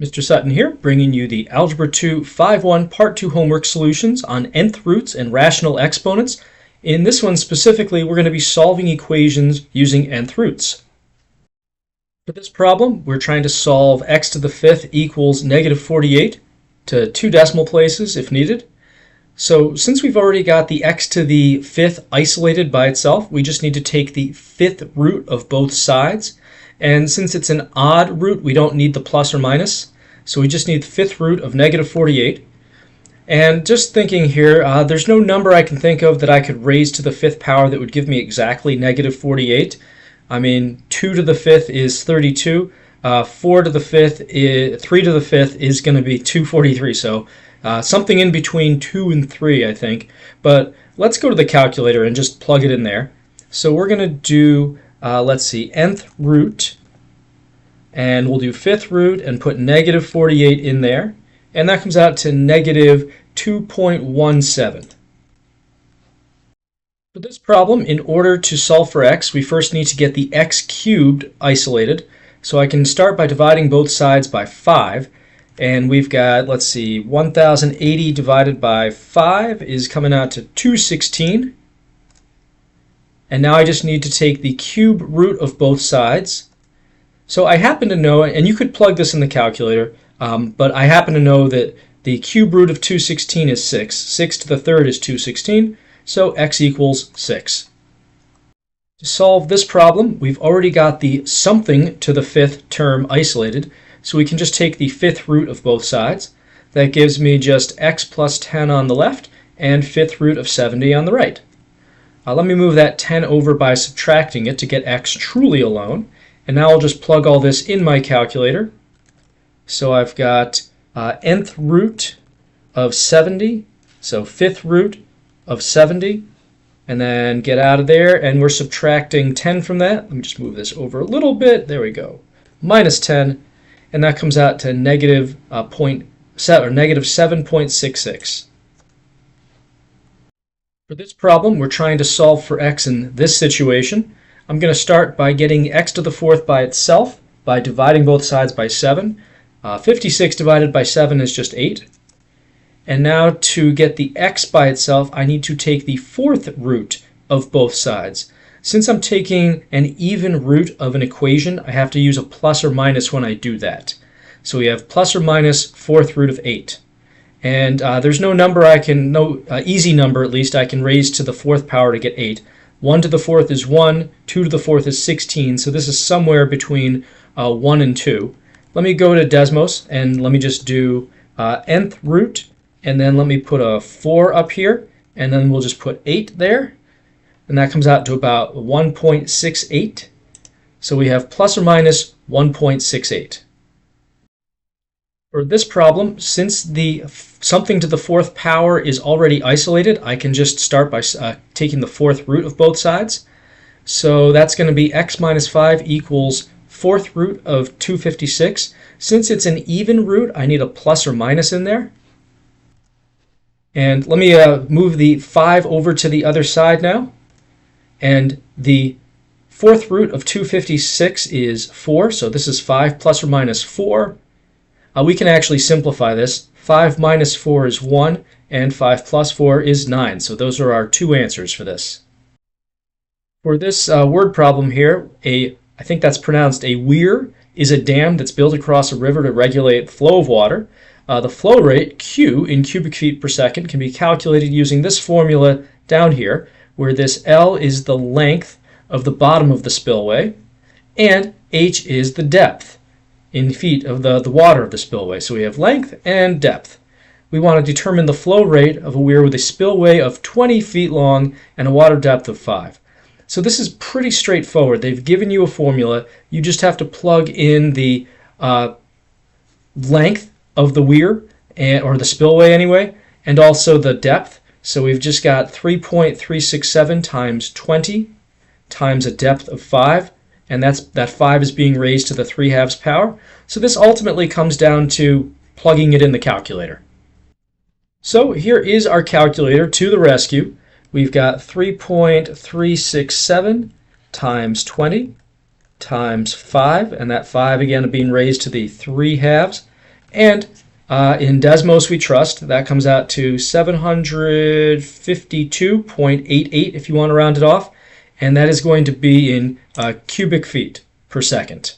Mr. Sutton here, bringing you the Algebra 2 5-1 Part 2 homework solutions on nth roots and rational exponents. In this one specifically, we're going to be solving equations using nth roots. For this problem, we're trying to solve x to the fifth equals negative 48 to 2 decimal places if needed. So since we've already got the x to the fifth isolated by itself, we just need to take the fifth root of both sides. And since it's an odd root, we don't need the plus or minus. So we just need the fifth root of negative 48. And just thinking here, there's no number I can think of that I could raise to the fifth power that would give me exactly negative 48. I mean, 2 to the fifth is 32. 4 to the fifth, 3 to the fifth is going to be 243. So something in between 2 and 3, I think. But let's go to the calculator and just plug it in there. So we're going to do, let's see, nth root. And we'll do fifth root and put negative 48 in there. And that comes out to negative 2.17. For this problem, in order to solve for x, we first need to get the x cubed isolated. So I can start by dividing both sides by 5. And we've got, let's see, 1080 divided by 5 is coming out to 216. And now I just need to take the cube root of both sides. So I happen to know, and you could plug this in the calculator, but I happen to know that the cube root of 216 is 6. 6 to the third is 216, so x equals 6. To solve this problem, we've already got the something to the fifth term isolated, so we can just take the fifth root of both sides. That gives me just x plus 10 on the left and fifth root of 70 on the right. Let me move that 10 over by subtracting it to get x truly alone. And now I'll just plug all this in my calculator. So I've got nth root of 70, so fifth root of 70, and then get out of there, and we're subtracting 10 from that. Let me just move this over a little bit. There we go. Minus 10, and that comes out to negative 7.66. For this problem, we're trying to solve for x in this situation. I'm going to start by getting x to the fourth by itself by dividing both sides by 7. 56 divided by 7 is just 8. And now to get the x by itself, I need to take the fourth root of both sides. Since I'm taking an even root of an equation, I have to use a plus or minus when I do that. So we have plus or minus fourth root of 8. And there's no number no easy number at least, I can raise to the fourth power to get 8. 1 to the fourth is 1, 2 to the fourth is 16, so this is somewhere between 1 and 2. Let me go to Desmos, and let me just do nth root, and then let me put a 4 up here, and then we'll just put 8 there, and that comes out to about 1.68. So we have plus or minus 1.68. For this problem, since the something to the fourth power is already isolated, I can just start by taking the fourth root of both sides. So that's going to be x minus 5 equals fourth root of 256. Since it's an even root, I need a plus or minus in there. And let me move the 5 over to the other side now. And the fourth root of 256 is 4, so this is 5 plus or minus 4. We can actually simplify this. 5 minus 4 is 1, and 5 plus 4 is 9. So those are our two answers for this. For this word problem here, I think that's pronounced a weir, is a dam that's built across a river to regulate the flow of water. The flow rate, Q, in cubic feet per second, can be calculated using this formula down here, where this L is the length of the bottom of the spillway, and H is the depth in feet of the water of the spillway. So we have length and depth. We want to determine the flow rate of a weir with a spillway of 20 feet long and a water depth of 5. So this is pretty straightforward. They've given you a formula. You just have to plug in the length of the weir, or the spillway anyway, and also the depth. So we've just got 3.367 times 20 times a depth of 5. And that 5 is being raised to the 3/2 power. So this ultimately comes down to plugging it in the calculator. So here is our calculator to the rescue. We've got 3.367 times 20 times 5, and that 5 again being raised to the 3/2, And in Desmos we trust. That comes out to 752.88 if you want to round it off. And that is going to be in cubic feet per second.